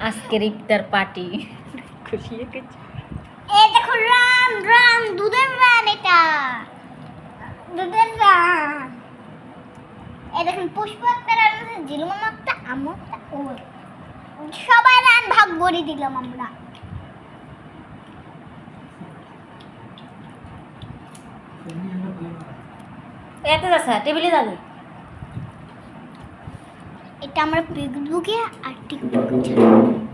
আজকের ইফতার পার্টি খুশি হয়েছে। এই দেখো রান রান দুধের রান, এটা দুধের রান। এই দেখুন পুষ্প একটা রান আছে, জিলুম একটা, আমার একটা, ওই সবাই রান ভাগ করে দিলাম আমরা। এত যাচ্ছে টেবিলে যাবে। এটা আমরা ফেসবুকে আর টিকটকে ছাড়ব।